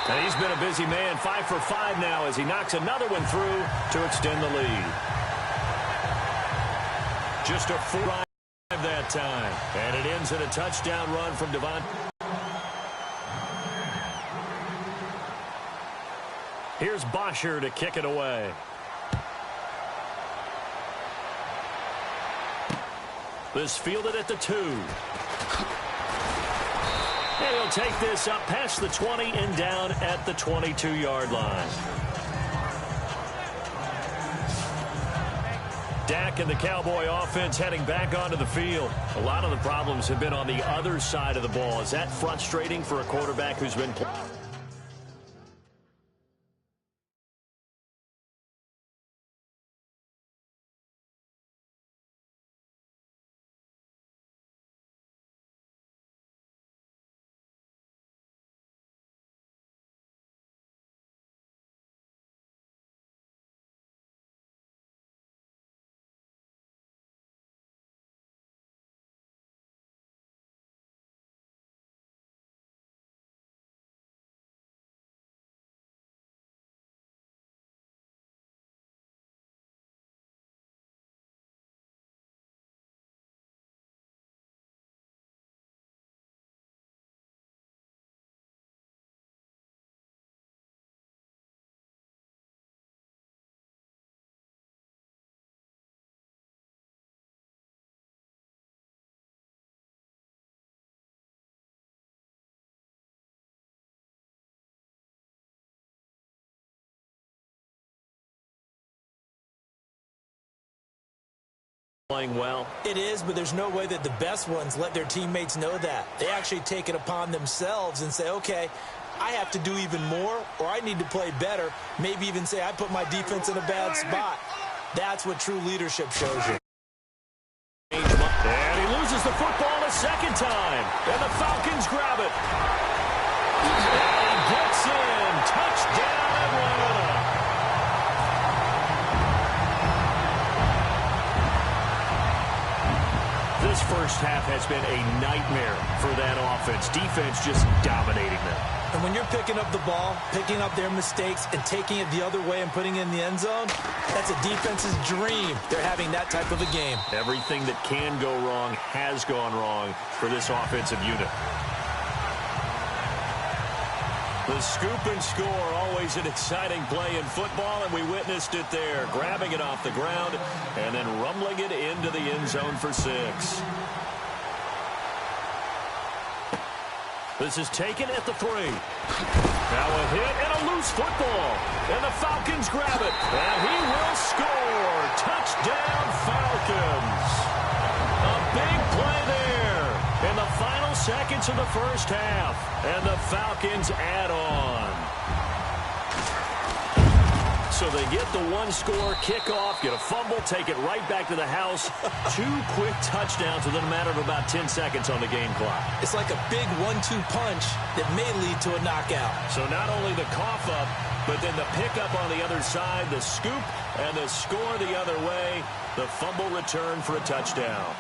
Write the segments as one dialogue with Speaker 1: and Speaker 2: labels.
Speaker 1: And he's been a busy man, 5 for 5 now as he knocks another one through to extend the lead. Just a 4 drive that time. And it ends in a touchdown run from Devon. Here's Bosher to kick it away. This fielded at the 2. And he'll take this up past the 20 and down at the 22-yard line. Dak and the Cowboy offense heading back onto the field. A lot of the problems have been on the other side of the ball. Is that frustrating for a quarterback who's been playing? Playing well.
Speaker 2: It is, but there's no way that the best ones let their teammates know that. They actually take it upon themselves and say, okay, I have to do even more, or I need to play better. Maybe even say, I put my defense in a bad spot. That's what true leadership shows you.
Speaker 1: And he loses the football a second time. And the Falcons grab it. And he gets in. Touchdown, Atlanta. This first half has been a nightmare for that offense. Defense just dominating them.
Speaker 2: And when you're picking up the ball, picking up their mistakes, and taking it the other way and putting it in the end zone, that's a defense's dream. They're having that type of a game.
Speaker 1: Everything that can go wrong has gone wrong for this offensive unit. The scoop and score, always an exciting play in football, and we witnessed it there. Grabbing it off the ground and then rumbling it into the end zone for 6. This is taken at the 3. Now a hit and a loose football. And the Falcons grab it. And he will score. Touchdown, Falcons. A big play there in the final seconds of the first half. And the Falcons add on. So they get the one-score kickoff, get a fumble, take it right back to the house. 2 quick touchdowns within a matter of about 10 seconds on the game clock.
Speaker 2: It's like a big 1-2 punch that may lead to a knockout.
Speaker 1: So not only the cough up, but then the pickup on the other side, the scoop, and the score the other way. The fumble return for a touchdown.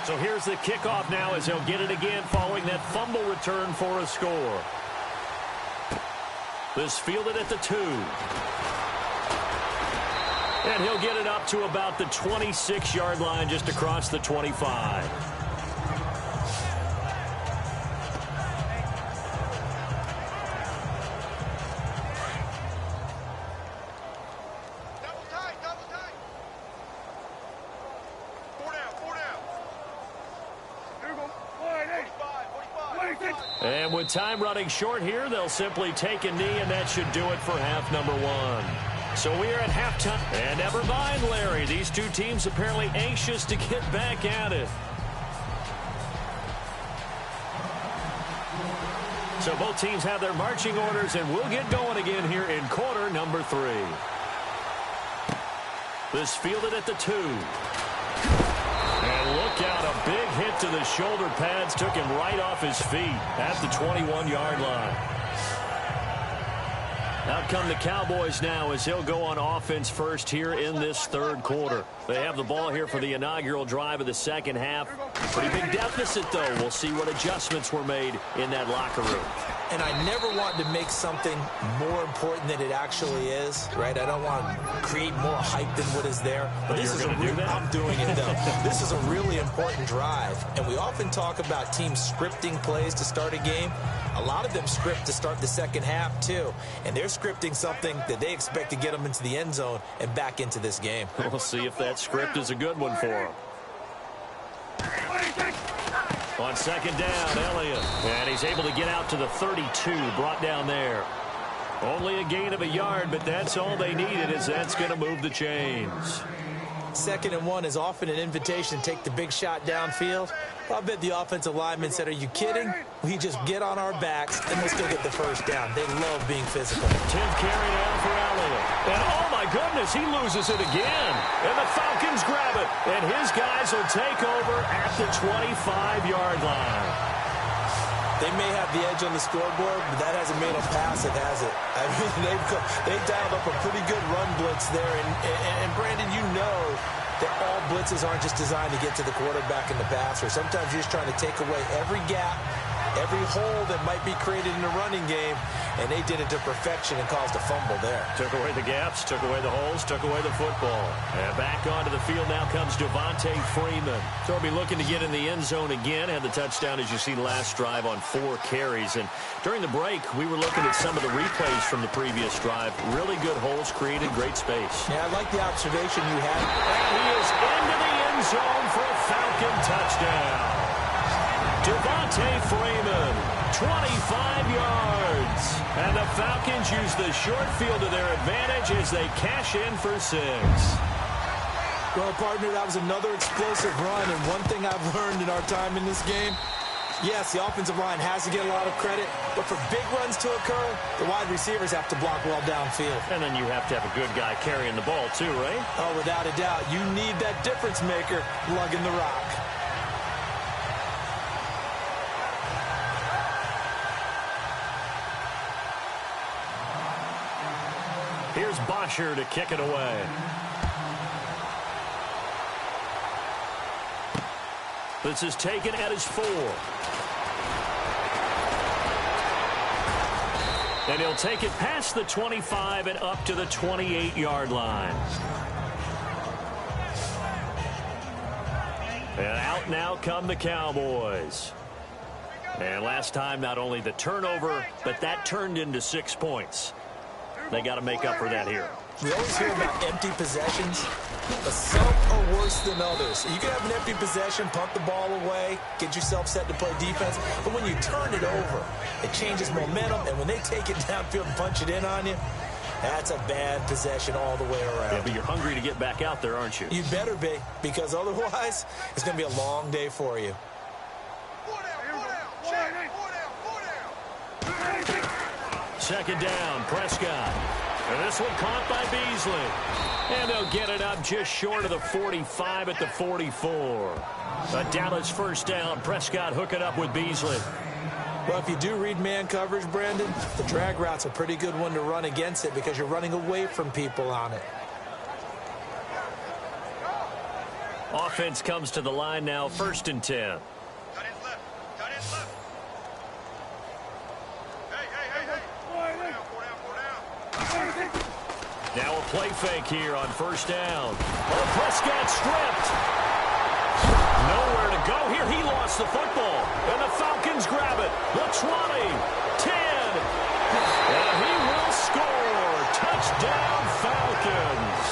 Speaker 1: So here's the kickoff now as he'll get it again following that fumble return for a score. This fielded at the 2. And he'll get it up to about the 26-yard line just across the 25.
Speaker 3: Double tight. 4 down. 45.
Speaker 1: And with time running short here, they'll simply take a knee, and that should do it for half number 1. So we are at halftime. And never mind, Larry. These two teams apparently anxious to get back at it. So both teams have their marching orders, and we'll get going again here in quarter number 3. This fielded at the 2. And look out, a big hit to the shoulder pads. Took him right off his feet at the 21-yard line. Out come the Cowboys now as he'll go on offense first here in this third quarter. They have the ball here for the inaugural drive of the second half. Pretty big deficit, though. We'll see what adjustments were made in that locker room.
Speaker 2: And I never want to make something more important than it actually is, right? I don't want to create more hype than what is there. But this is I'm doing it, though. This is a really important drive. And we often talk about teams scripting plays to start a game. A lot of them script to start the second half, too. And they're scripting something that they expect to get them into the end zone and back into this game.
Speaker 1: We'll see if that script is a good one for them. On second down, Elliott. And he's able to get out to the 32, brought down there. Only a gain of a yard, but that's all they needed, as that's going to move the chains.
Speaker 2: 2nd and 1 is often an invitation to take the big shot downfield. I bet the offensive lineman said, are you kidding? We just get on our backs and we'll still get the first down. They love being physical.
Speaker 1: 10th carry down for Elliott. And oh my goodness, he loses it again. And the Falcons grab it. And his guys will take over at the 25-yard line.
Speaker 2: They may have the edge on the scoreboard, but that hasn't made them pass it, has it? I mean, they've dialed up a pretty good run blitz there. And Brandon, you know that all blitzes aren't just designed to get to the quarterback in the passer. Sometimes you're just trying to take away every gap, every hole that might be created in the running game, and they did it to perfection and caused a fumble there.
Speaker 1: Took away the gaps, took away the holes, took away the football. And back onto the field now comes Devontae Freeman. So he'll be looking to get in the end zone again. Had the touchdown, as you see, last drive on 4 carries. And during the break, we were looking at some of the replays from the previous drive. Really good holes created, great space.
Speaker 2: Yeah, I like the observation you had.
Speaker 1: And he is into the end zone for a Falcon touchdown. Devontae Freeman, 25 yards. And the Falcons use the short field to their advantage as they cash in for 6.
Speaker 2: Well, partner, that was another explosive run. And one thing I've learned in our time in this game, yes, the offensive line has to get a lot of credit, but for big runs to occur, the wide receivers have to block well downfield.
Speaker 1: And then you have to have a good guy carrying the ball too, right?
Speaker 2: Oh, without a doubt. You need that difference maker lugging the rock.
Speaker 1: Here's Bosher to kick it away. This is taken at his 4. And he'll take it past the 25 and up to the 28-yard line. And out now come the Cowboys. And last time, not only the turnover, but that turned into 6 points. They got to make up for that here.
Speaker 2: We always hear about empty possessions, but some are worse than others. You can have an empty possession, punt the ball away, get yourself set to play defense, but when you turn it over, it changes momentum, and when they take it downfield and punch it in on you, that's a bad possession all the way around.
Speaker 1: Yeah, but you're hungry to get back out there, aren't you?
Speaker 2: You better be, because otherwise, it's going to be a long day for you.
Speaker 1: 2nd down, Prescott. And this one caught by Beasley. And they'll get it up just short of the 45 at the 44. A Dallas first down. Prescott hooking up with Beasley.
Speaker 2: Well, if you do read man coverage, Brandon, the drag route's a pretty good one to run against it because you're running away from people on it.
Speaker 1: Offense comes to the line now, 1st and 10. Now a play fake here on 1st down. Oh, Prescott stripped. Nowhere to go here. He lost the football. And the Falcons grab it. The 20, 10. And he will score. Touchdown, Falcons.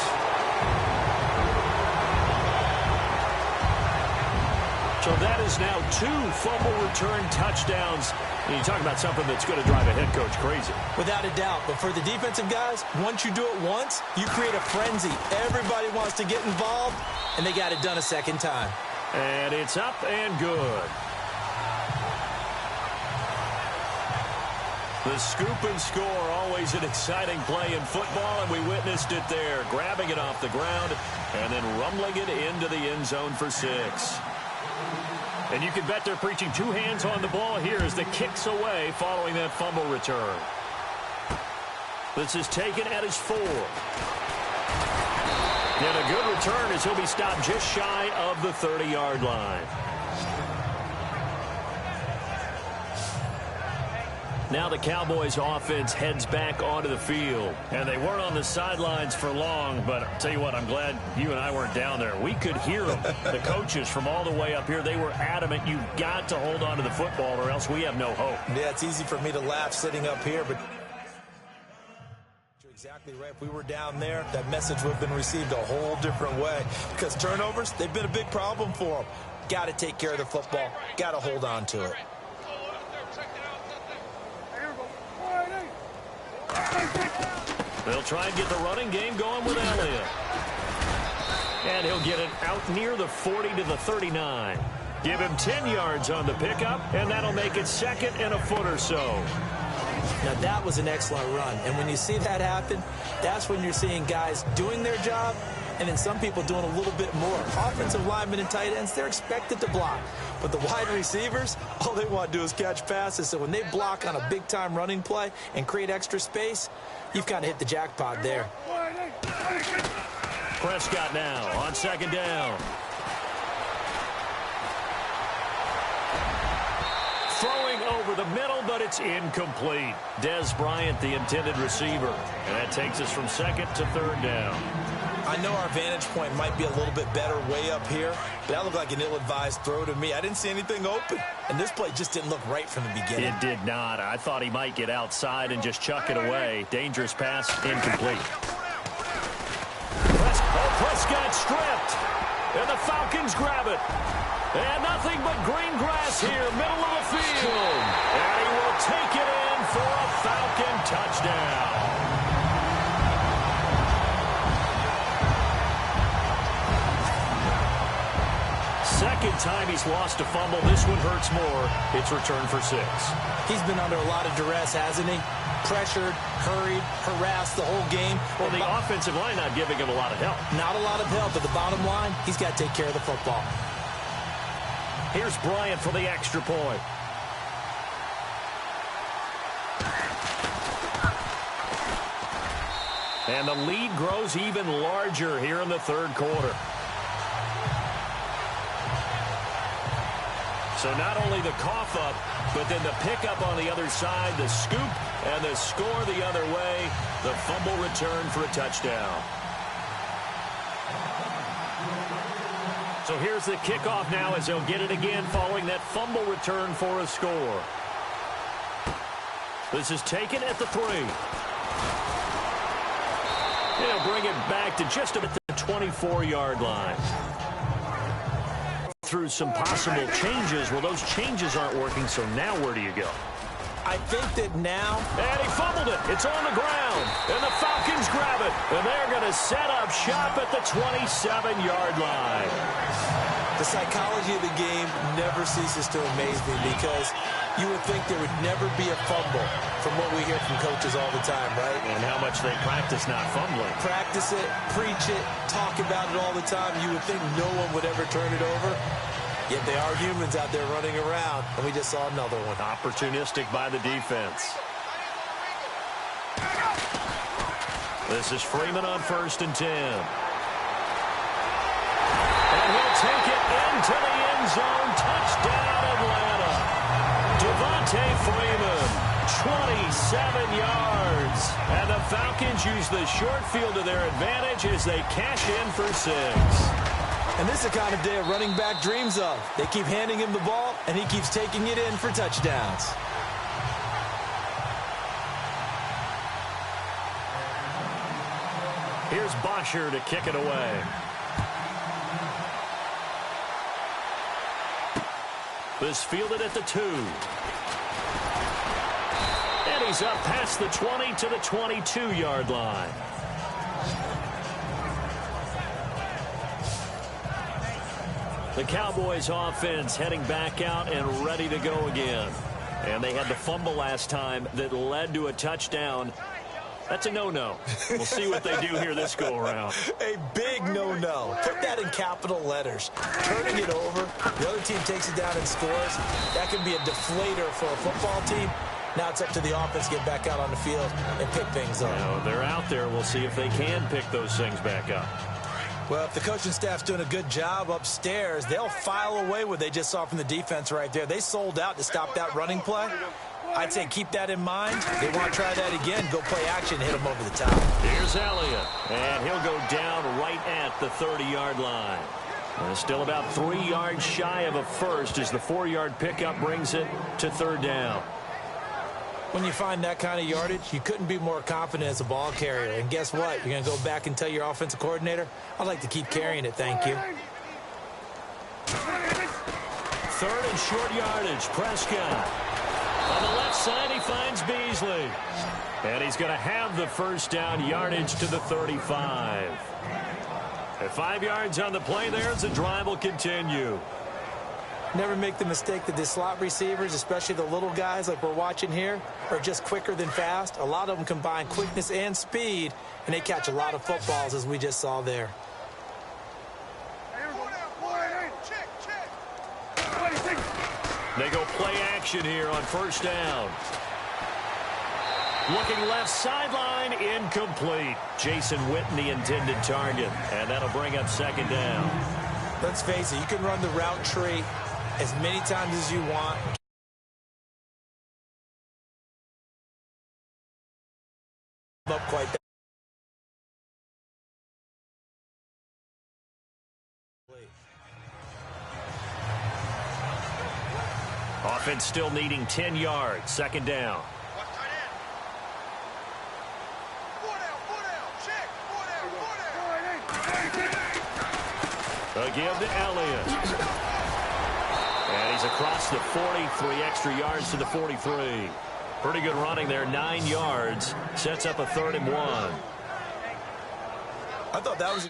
Speaker 1: So that is now 2 fumble return touchdowns. And you talk about something that's going to drive a head coach crazy.
Speaker 2: Without a doubt. But for the defensive guys, once you do it once, you create a frenzy. Everybody wants to get involved, and they got it done a second time.
Speaker 1: And it's up and good. The scoop and score, always an exciting play in football, and we witnessed it there. Grabbing it off the ground and then rumbling it into the end zone for 6. And you can bet they're preaching 2 hands on the ball here as the kick's away following that fumble return. This is taken at his 4. And a good return as he'll be stopped just shy of the 30-yard line. Now the Cowboys offense heads back onto the field. And they weren't on the sidelines for long, but I'll tell you what, I'm glad you and I weren't down there. We could hear them, the coaches from all the way up here. They were adamant, you've got to hold on to the football or else we have no hope.
Speaker 2: Yeah, it's easy for me to laugh sitting up here, but you're exactly right. If we were down there, that message would have been received a whole different way. Because turnovers, they've been a big problem for them. Got to take care of the football. Got to hold on to it.
Speaker 1: They'll try and get the running game going with Elliott. And he'll get it out near the 40 to the 39. Give him 10 yards on the pickup, and that'll make it 2nd and a foot or so.
Speaker 2: Now, that was an excellent run. And when you see that happen, that's when you're seeing guys doing their job and then some people doing a little bit more. Offensive linemen and tight ends, they're expected to block. But the wide receivers, all they want to do is catch passes. So when they block on a big-time running play and create extra space, you've kind of hit the jackpot there.
Speaker 1: Prescott now on 2nd down. Throwing over the middle, but it's incomplete. Dez Bryant, the intended receiver. And that takes us from 2nd to 3rd down.
Speaker 2: I know our vantage point might be a little bit better way up here, but that looked like an ill-advised throw to me. I didn't see anything open, and this play just didn't look right from the beginning.
Speaker 1: It did not. I thought he might get outside and just chuck it away. Dangerous pass, incomplete. Prescott stripped, and the Falcons grab it. And nothing but green grass here, middle of the field. And he will take it in for a Falcon touchdown. Second time he's lost a fumble. This one hurts more. It's returned for 6.
Speaker 2: He's been under a lot of duress, hasn't he? Pressured, hurried, harassed the whole game.
Speaker 1: Well, the offensive line not giving him a lot of help.
Speaker 2: Not a lot of help, but the bottom line, he's got to take care of the football.
Speaker 1: Here's Bryant for the extra point. And the lead grows even larger here in the 3rd quarter. So not only the cough up, but then the pickup on the other side, the scoop, and the score the other way. The fumble return for a touchdown. So here's the kickoff now as they'll get it again following that fumble return for a score. This is taken at the 3. They'll bring it back to just about the 24-yard line. Through some possible changes. Well, those changes aren't working, so now where do you go?
Speaker 2: I think that now...
Speaker 1: And he fumbled it. It's on the ground. And the Falcons grab it. And they're going to set up shop at the 27-yard line.
Speaker 2: The psychology of the game never ceases to amaze me because you would think there would never be a fumble from what we hear from coaches all the time, right?
Speaker 1: And how much they practice not fumbling.
Speaker 2: Practice it, preach it, talk about it all the time. You would think no one would ever turn it over. Yet they are humans out there running around, and we just saw another one.
Speaker 1: Opportunistic by the defense. This is Freeman on 1st and 10. And he'll take it into the end zone. Touchdown, Atlanta. Devontae Freeman, 27 yards. And the Falcons use the short field to their advantage as they cash in for 6.
Speaker 2: And this is the kind of day a running back dreams of. They keep handing him the ball, and he keeps taking it in for touchdowns.
Speaker 1: Here's Bosher to kick it away. This fielded at the 2. And he's up past the 20 to the 22-yard line. The Cowboys offense heading back out and ready to go again. And they had the fumble last time that led to a touchdown. That's a no-no. We'll see what they do here this go-around.
Speaker 2: A big no-no. Put that in capital letters. Turning it over, the other team takes it down and scores. That could be a deflator for a football team. Now it's up to the offense to get back out on the field and pick things up.
Speaker 1: Now, they're out there. We'll see if they can pick those things back up.
Speaker 2: Well, if the coaching staff's doing a good job upstairs, they'll file away what they just saw from the defense right there. They sold out to stop that running play. I'd say keep that in mind. They want to try that again. Go play action and hit them over the top.
Speaker 1: Here's Elliott, and he'll go down right at the 30-yard line. Still about 3 yards shy of a first as the 4-yard pickup brings it to third down.
Speaker 2: When you find that kind of yardage, you couldn't be more confident as a ball carrier. And guess what? You're going to go back and tell your offensive coordinator, I'd like to keep carrying it, thank you.
Speaker 1: Third and short yardage, Prescott. On the left side, he finds Beasley. And he's going to have the first down yardage to the 35. At 5 yards on the play there as the drive will continue.
Speaker 2: Never make the mistake that the slot receivers, especially the little guys like we're watching here, are just quicker than fast. A lot of them combine quickness and speed, and they catch a lot of footballs, as we just saw there.
Speaker 1: They go play action here on first down. Looking left sideline, incomplete. Jason Witten, the intended target, and that'll bring up second down.
Speaker 2: Let's face it, you can run the route tree as many times as you want. Up quite that.
Speaker 1: Offense still needing 10 yards. Second down. Again to Elliott. And he's across the 43 extra yards to the 43. Pretty good running there, 9 yards. Sets up a 3rd and 1.
Speaker 2: I thought that was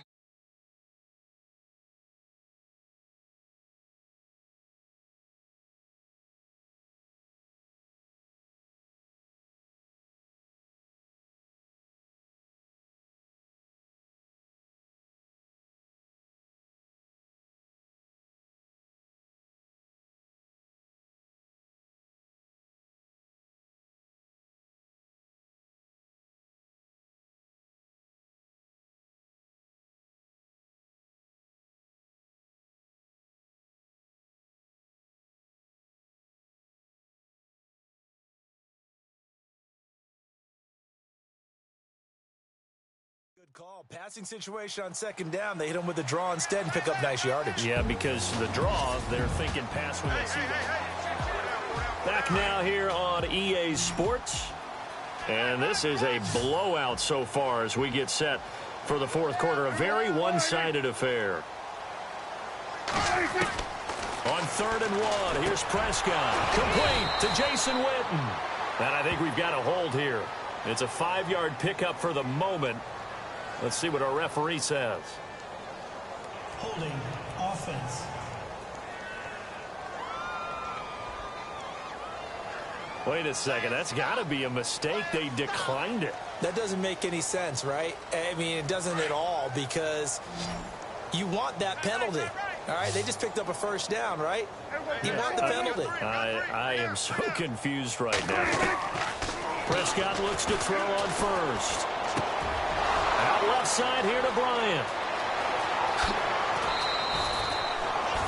Speaker 2: good call. Passing situation on second down. They hit him with a draw instead and pick up nice yardage.
Speaker 1: Yeah, because the draw, they're thinking pass when they see that. Back now here on EA Sports. And this is a blowout so far as we get set for the fourth quarter. A very one-sided affair. On 3rd and 1, here's Prescott. Complete to Jason Witten. And I think we've got a hold here. It's a 5-yard pickup for the moment. Let's see what our referee says.
Speaker 4: Holding offense.
Speaker 1: Wait a second. That's got to be a mistake. They declined it.
Speaker 2: That doesn't make any sense, right? I mean, it doesn't at all because you want that penalty. All right, they just picked up a first down, right? You want the penalty.
Speaker 1: I am so confused right now. Prescott looks to throw on first. Out left side here to Bryant.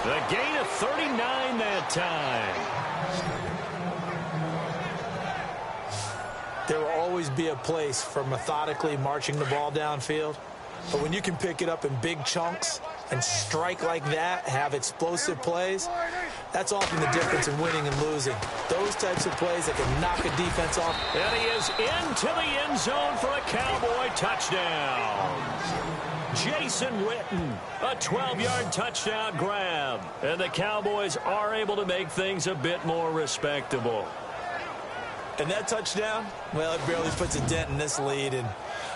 Speaker 1: The gain of 39 that time.
Speaker 2: There will always be a place for methodically marching the ball downfield. But when you can pick it up in big chunks and strike like that, have explosive plays, that's often the difference in winning and losing. Those types of plays that can knock a defense off.
Speaker 1: And he is into the end zone for a Cowboy touchdown. Jason Witten, a 12-yard touchdown grab. And the Cowboys are able to make things a bit more respectable.
Speaker 2: And that touchdown, well, it barely puts a dent in this lead. And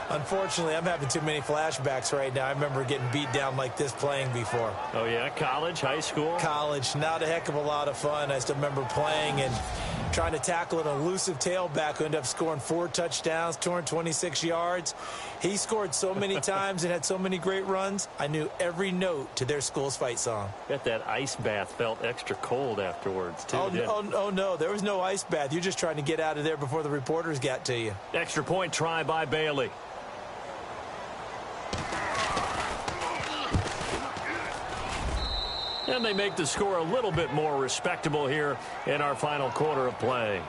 Speaker 2: Unfortunately, I'm having too many flashbacks right now. I remember getting beat down like this playing before.
Speaker 1: Oh, yeah? College, high school?
Speaker 2: College, not a heck of a lot of fun. I still remember playing and trying to tackle an elusive tailback who ended up scoring 4 touchdowns, 226 yards. He scored so many times and had so many great runs, I knew every note to their school's fight song.
Speaker 1: Bet that ice bath felt extra cold afterwards, too.
Speaker 2: Oh, no, there was no ice bath. You're just trying to get out of there before the reporters got to you.
Speaker 1: Extra point try by Bailey. And they make the score a little bit more respectable here in our final quarter of play.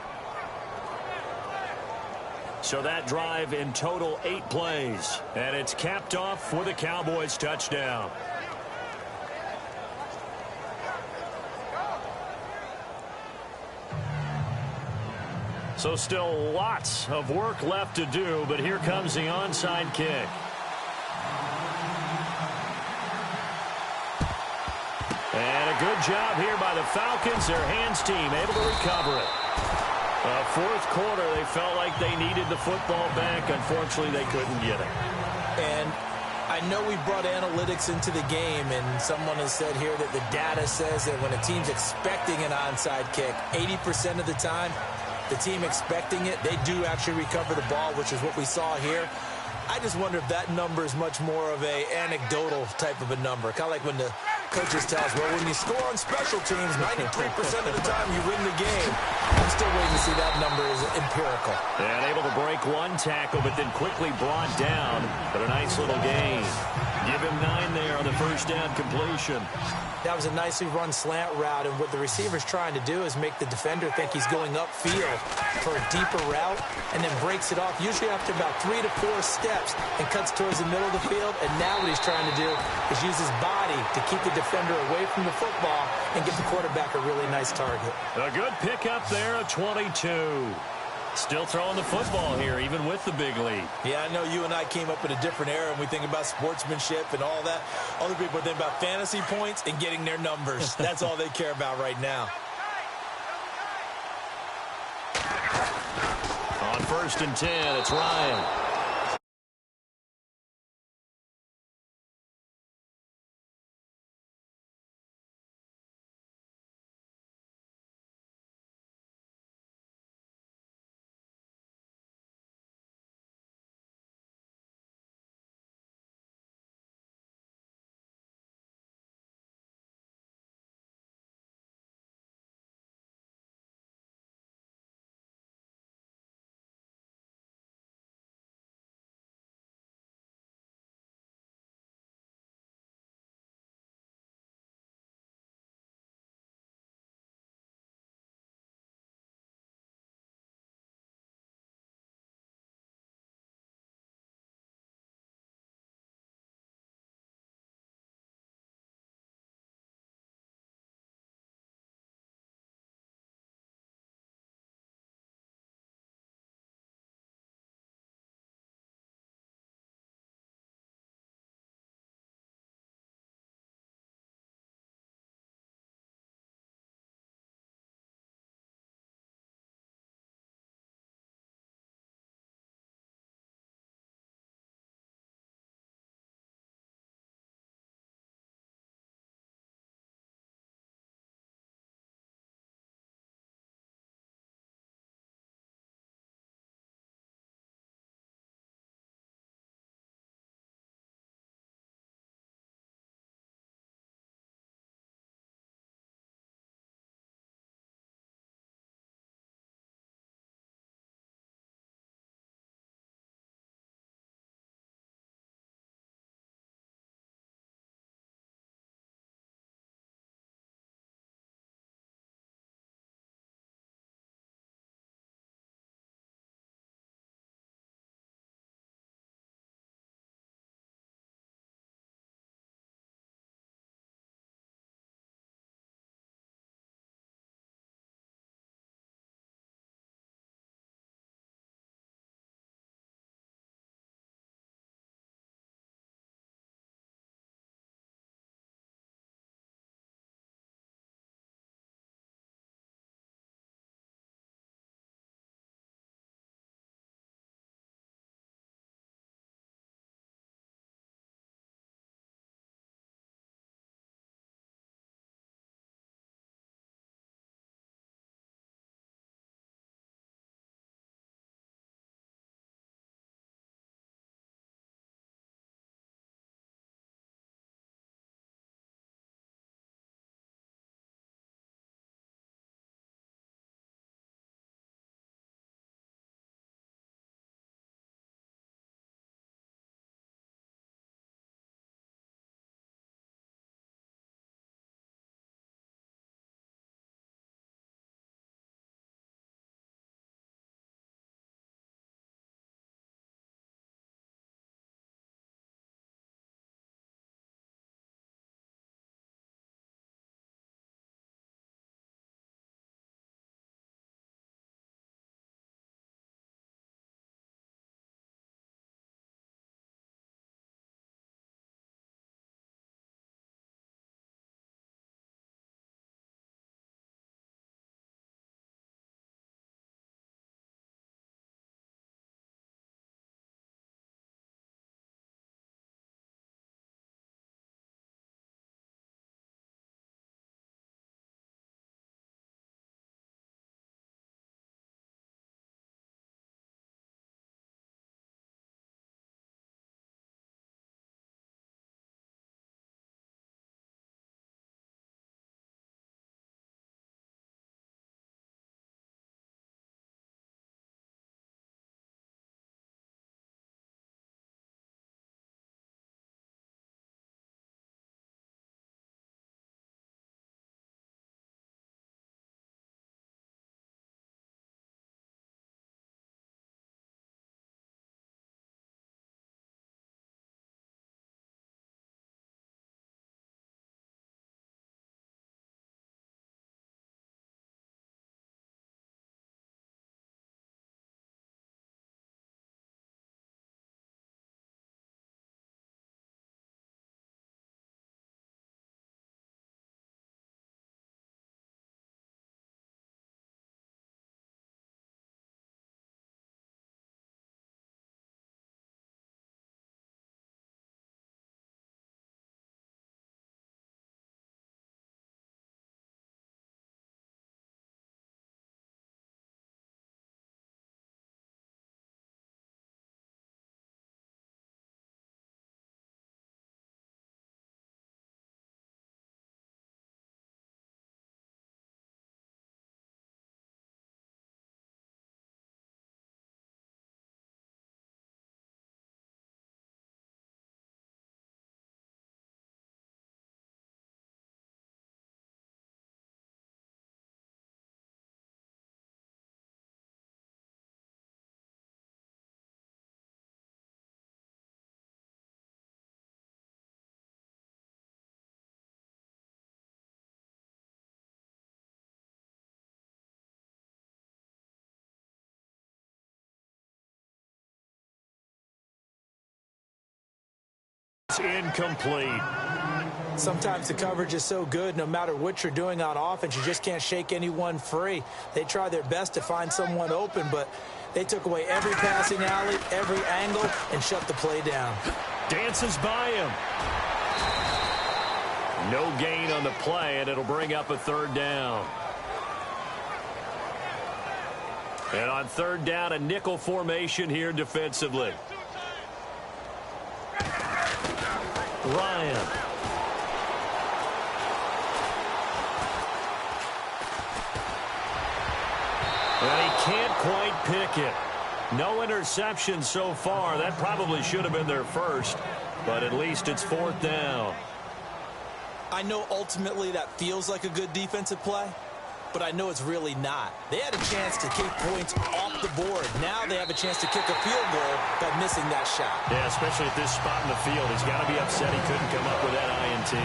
Speaker 1: So that drive in total 8 plays. And it's capped off with a Cowboys touchdown. So still lots of work left to do, but here comes the onside kick. And a good job here by the Falcons. Their hands team able to recover it. Fourth quarter, they felt like they needed the football back. Unfortunately, they couldn't get it.
Speaker 2: And I know we brought analytics into the game, and someone has said here that the data says that when a team's expecting an onside kick, 80% of the time, the team expecting it, they do actually recover the ball, which is what we saw here. I just wonder if that number is much more of a anecdotal type of a number. Kind of like when the coaches tell us, well, when you score on special teams, 93% of the time you win the game. I'm still waiting to see that number is empirical.
Speaker 1: And able to break one tackle, but then quickly brought down. But a nice little gain. Give him 9 there on the first down completion.
Speaker 2: That was a nicely run slant route, and what the receiver's trying to do is make the defender think he's going upfield for a deeper route, and then breaks it off, usually after about 3 to 4 steps, and cuts towards the middle of the field. And now what he's trying to do is use his body to keep the defender away from the football and give the quarterback a really nice target.
Speaker 1: A good pickup there of 22. Still throwing the football here, even with the big lead.
Speaker 2: Yeah, I know you and I came up in a different era, and we think about sportsmanship and all that. Other people think about fantasy points and getting their numbers. That's all they care about right now.
Speaker 1: On 1st and 10, it's Ryan. It's incomplete.
Speaker 2: Sometimes the coverage is so good, no matter what you're doing on offense, you just can't shake anyone free. They try their best to find someone open, but they took away every passing alley, every angle, and shut the play down.
Speaker 1: Dances by him. No gain on the play, and it'll bring up a third down. And on third down, a nickel formation here defensively. Ryan. And he can't quite pick it. No interception so far. That probably should have been their first, but at least it's fourth down.
Speaker 2: I know ultimately that feels like a good defensive play, but I know it's really not. They had a chance to kick points off the board. Now they have a chance to kick a field goal by missing that shot.
Speaker 1: Yeah, especially at this spot in the field. He's got to be upset he couldn't come up with that INT.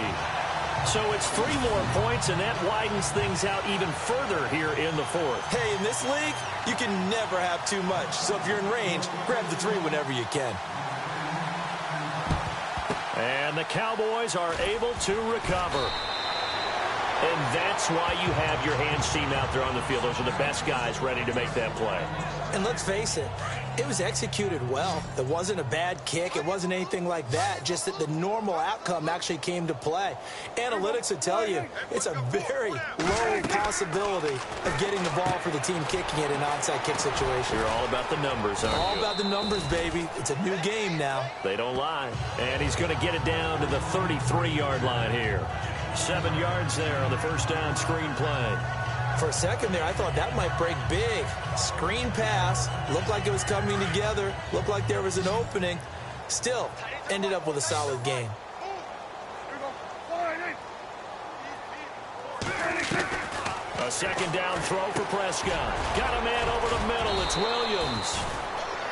Speaker 1: So it's 3 more points, and that widens things out even further here in the fourth.
Speaker 2: Hey, in this league, you can never have too much. So if you're in range, grab the 3 whenever you can.
Speaker 1: And the Cowboys are able to recover. And that's why you have your hands team out there on the field. Those are the best guys ready to make that play.
Speaker 2: And let's face it, it was executed well. It wasn't a bad kick. It wasn't anything like that. Just that the normal outcome actually came to play. Analytics will tell you it's a very low possibility of getting the ball for the team kicking it in an onside kick situation.
Speaker 1: You're all about the numbers, aren't you?
Speaker 2: All about the numbers, baby. It's a new game now.
Speaker 1: They don't lie. And he's going to get it down to the 33-yard line here. 7 yards there on the first down screen play.
Speaker 2: For a second there, I thought that might break big. Screen pass. Looked like it was coming together. Looked like there was an opening. Still, ended up with a solid game.
Speaker 1: A second down throw for Prescott. Got a man over the middle. It's Williams.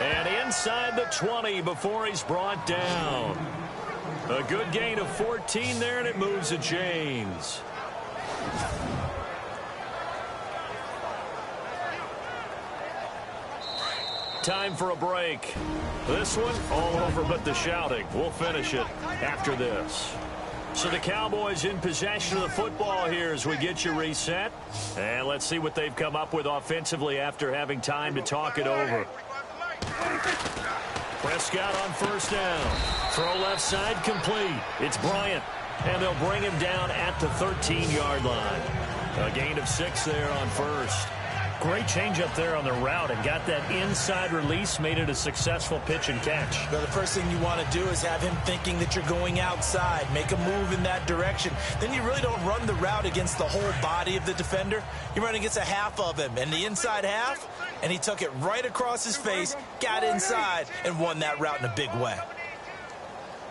Speaker 1: And inside the 20 before he's brought down. A good gain of 14 there, and it moves the chains. Time for a break. This one all over but the shouting. We'll finish it after this. So the Cowboys in possession of the football here as we get you reset. And let's see what they've come up with offensively after having time to talk it over. Prescott on first down. Throw left side complete. It's Bryant. And they'll bring him down at the 13-yard line. A gain of 6 there on first. Great change up there on the route and got that inside release, made it a successful pitch and catch.
Speaker 2: Well, the first thing you want to do is have him thinking that you're going outside, make a move in that direction. Then you really don't run the route against the whole body of the defender. You run against a half of him, and the inside half, and he took it right across his face, got inside, and won that route in a big way.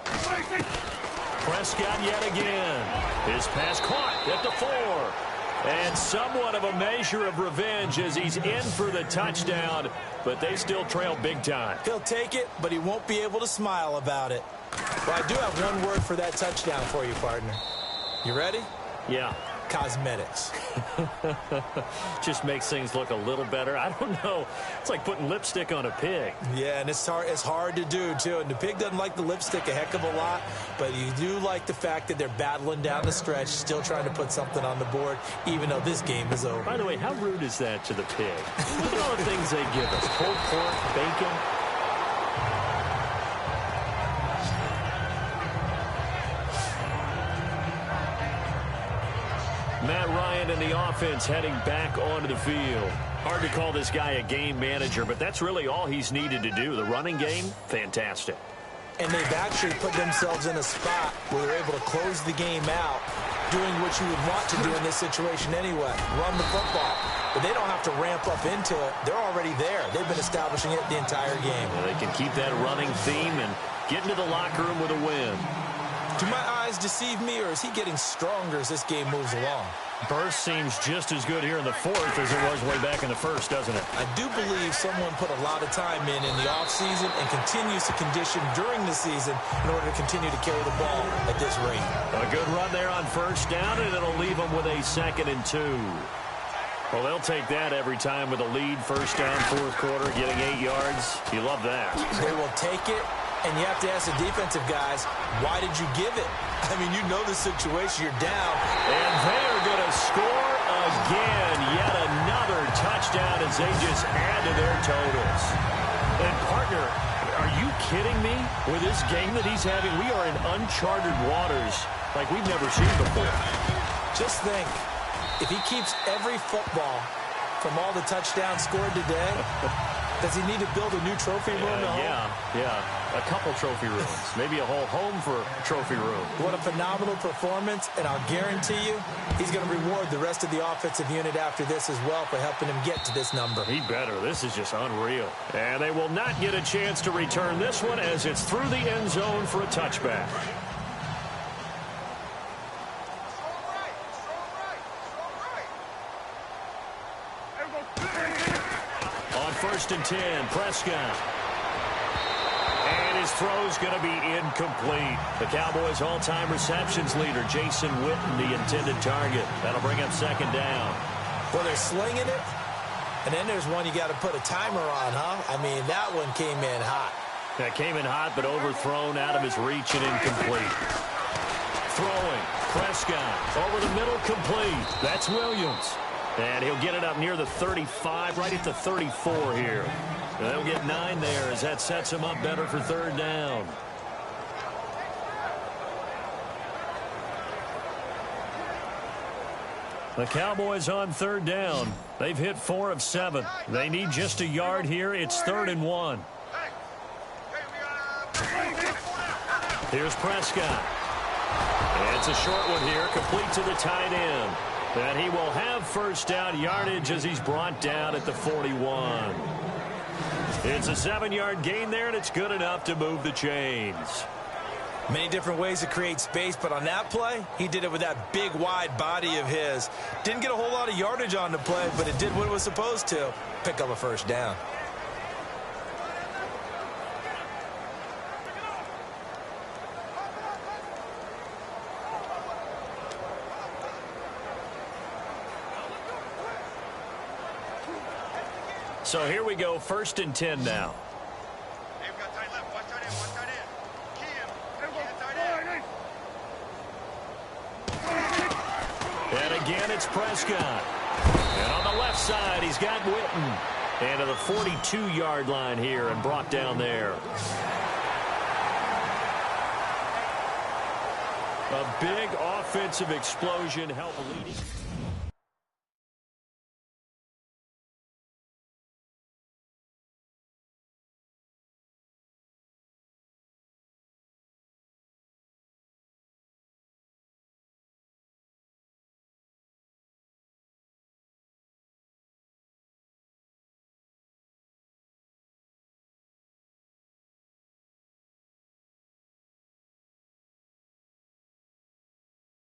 Speaker 1: Prescott yet again. His pass caught at the 4. And somewhat of a measure of revenge as he's in for the touchdown, but they still trail big time.
Speaker 2: He'll take it, but he won't be able to smile about it. Well, I do have one word for that touchdown for you, partner. You ready?
Speaker 1: Yeah.
Speaker 2: Cosmetics.
Speaker 1: Just makes things look a little better. I don't know. It's like putting lipstick on a pig.
Speaker 2: Yeah, and it's hard to do, too. And the pig doesn't like the lipstick a heck of a lot, but you do like the fact that they're battling down the stretch, still trying to put something on the board, even though this game is over.
Speaker 1: By the way, how rude is that to the pig? Look at all the things they give us. Pulled pork, bacon. Matt Ryan and the offense heading back onto the field. Hard to call this guy a game manager, but that's really all he's needed to do. The running game, fantastic.
Speaker 2: And they've actually put themselves in a spot where they're able to close the game out, doing what you would want to do in this situation anyway, run the football. But they don't have to ramp up into it. They're already there. They've been establishing it the entire game.
Speaker 1: Well, they can keep that running theme and get into the locker room with a win.
Speaker 2: Do my eyes deceive me, or is he getting stronger as this game moves along?
Speaker 1: Burst seems just as good here in the fourth as it was way back in the first, doesn't it?
Speaker 2: I do believe someone put a lot of time in the offseason and continues to condition during the season in order to continue to carry the ball at this rate.
Speaker 1: A good run there on first down, and it'll leave them with a 2nd and 2. Well, they'll take that every time with a lead. First down, fourth quarter, getting 8 yards. You love that.
Speaker 2: They will take it, And you have to ask the defensive guys, why did you give it? I mean, you know the situation. You're down.
Speaker 1: And they are going to score again. Yet another touchdown as they just add to their totals. And, partner, are you kidding me? With this game that he's having, we are in uncharted waters like we've never seen before.
Speaker 2: Just think, if he keeps every football from all the touchdowns scored today, does he need to build a new trophy room at home?
Speaker 1: Yeah. A couple trophy rooms. Maybe a whole home for trophy room.
Speaker 2: What a phenomenal performance, and I'll guarantee you he's going to reward the rest of the offensive unit after this as well for helping him get to this number.
Speaker 1: He better. This is just unreal. And they will not get a chance to return this one as it's through the end zone for a touchback. On 1st and 10, Prescott. And his throw's going to be incomplete. The Cowboys' all-time receptions leader, Jason Witten, the intended target. That'll bring up 2nd down.
Speaker 2: Well, they're slinging it, and then there's one you got to put a timer on, huh? I mean, that one came in hot.
Speaker 1: That came in hot, but overthrown out of his reach and incomplete. Throwing, Prescott, over the middle, complete. That's Williams. And he'll get it up near the 35, right at the 34 here. They'll get 9 there as that sets him up better for 3rd down. The Cowboys on 3rd down. They've hit 4 of 7. They need just a yard here. It's 3rd and 1. Here's Prescott. And it's a short one here, complete to the tight end. And he will have 1st down yardage as he's brought down at the 41. It's a 7-yard gain there, and it's good enough to move the chains.
Speaker 2: Many different ways to create space, but on that play, he did it with that big, wide body of his. Didn't get a whole lot of yardage on the play, but it did what it was supposed to. Pick up a 1st down.
Speaker 1: So here we go, 1st and 10 now.
Speaker 3: Hey, we got tight left. Watch tight end. Watch tight end. Key him. Key tight end.
Speaker 1: And again, it's Prescott. And on the left side, he's got Witten. And to the 42-yard line here and brought down there. A big offensive explosion help leading.